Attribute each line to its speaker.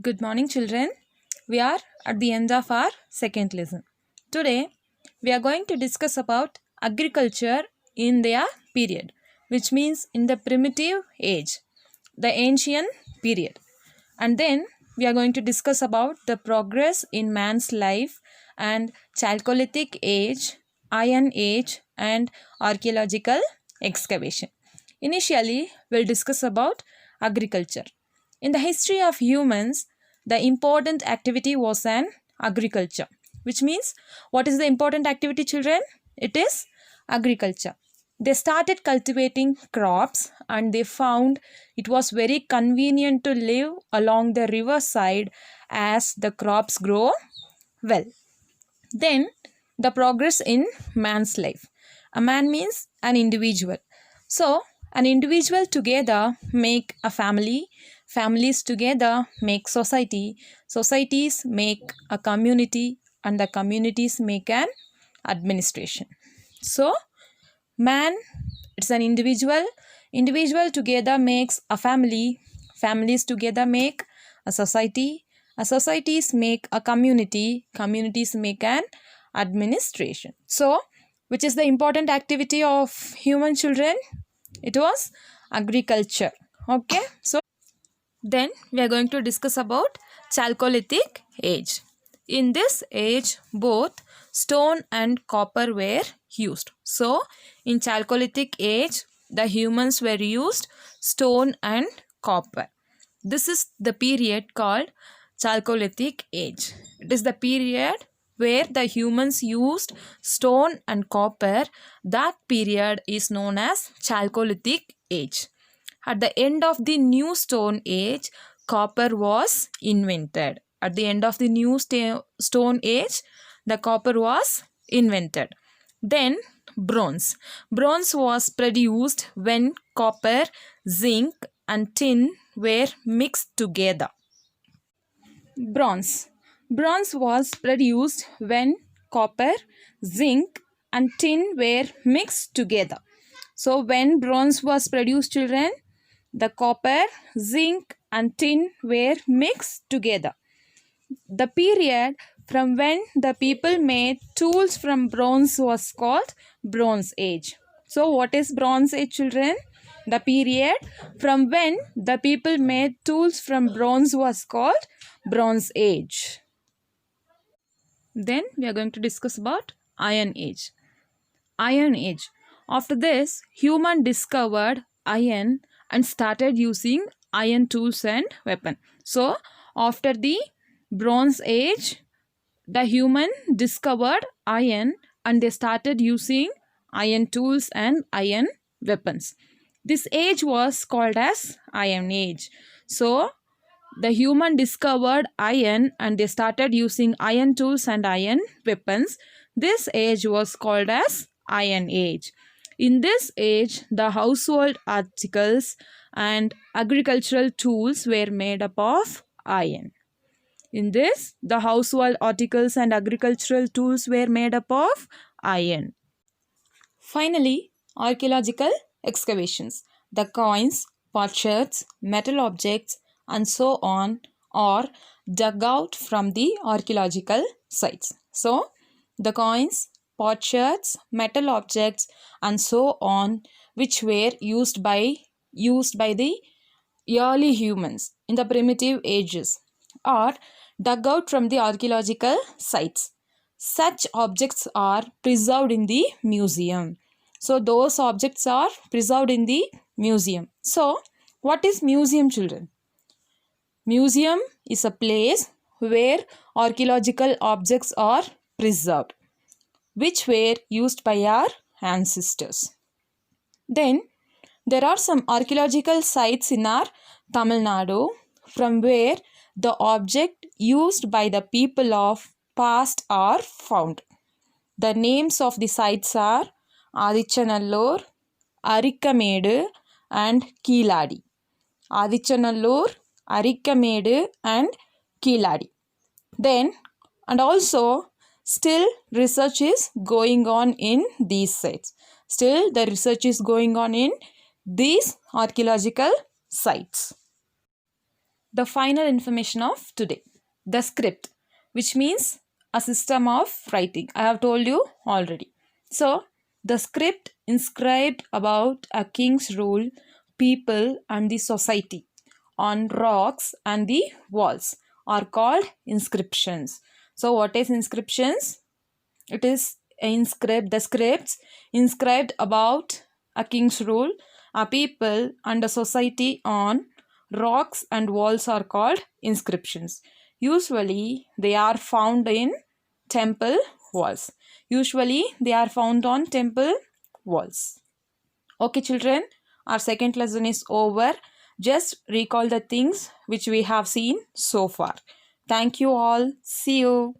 Speaker 1: Good morning, children. We are at the end of our second lesson. Today, we are going to discuss about agriculture in their period, which means in the primitive age, the ancient period. And then we are going to discuss about the progress in man's life and Chalcolithic age, Iron Age, and archaeological excavation. Initially, we'll discuss about agriculture. In the history of humans, the important activity was an agriculture, which means what is the important activity, children? It is agriculture. They started cultivating crops and they found it was very convenient to live along the riverside as the crops grow well. Then the progress in man's life. A man means an individual. So an individual together make a family, families together make society, societies make a community, and the communities make an administration. So man, it's an individual, individual together makes a family, families together make a societies make a community, communities make an administration. So which is the important activity of human children? It was agriculture. Okay, so then we are going to discuss about Chalcolithic age. In this age, both stone and copper were used. So in Chalcolithic age, the humans were used stone and copper. This is the period called Chalcolithic age. It is the period where the humans used stone and copper. That period is known as Chalcolithic age. At the end of the new stone age, copper was invented. At the end of the new stone age, the copper was invented. Then bronze. Bronze was produced when copper, zinc and tin were mixed together. Bronze. Bronze was produced when copper, zinc and tin were mixed together. So when bronze was produced, children, the copper, zinc and tin were mixed together. The period from when the people made tools from bronze was called Bronze Age. So what is Bronze Age, children? The period from when the people made tools from bronze was called Bronze Age. Then we are going to discuss about Iron Age. Iron Age. After this, human discovered iron and started using iron tools and weapons. So after the Bronze Age, the human discovered iron and they started using iron tools and iron weapons. This age was called as Iron Age. So the human discovered iron and they started using iron tools and iron weapons. This age was called as Iron Age. In this age, the household articles and agricultural tools were made up of iron. In this, the household articles and agricultural tools were made up of iron. Finally, archaeological excavations. The coins, potsherds, metal objects and so on are dug out from the archaeological sites. So, the coins, potsherds, metal objects and so on which were used by the early humans in the primitive ages are dug out from the archaeological sites. Such objects are preserved in the museum. So those objects are preserved in the museum. So what is museum, children? Museum is a place where archaeological objects are preserved, which were used by our ancestors. Then there are some archaeological sites in our Tamil Nadu from where the object used by the people of past are found. The names of the sites are Adichanallur, Arikkamedu and Keeladi. Adichanallur, Arikkamedu and Keeladi. Then and also still research is going on in these sites. Still the research is going on in these archaeological sites. the final information of today. The script, which means a system of writing. I have told you already. So, the script inscribed about a king's rule, people, and the society on rocks and the walls are called inscriptions. So, what is inscriptions? It is the scripts inscribed about a king's rule, a people, and a society on rocks and walls are called inscriptions. Usually, they are found in temple walls. Usually, they are found on temple walls. Okay, children, our second lesson is over. Just recall the things which we have seen so far. Thank you all. See you.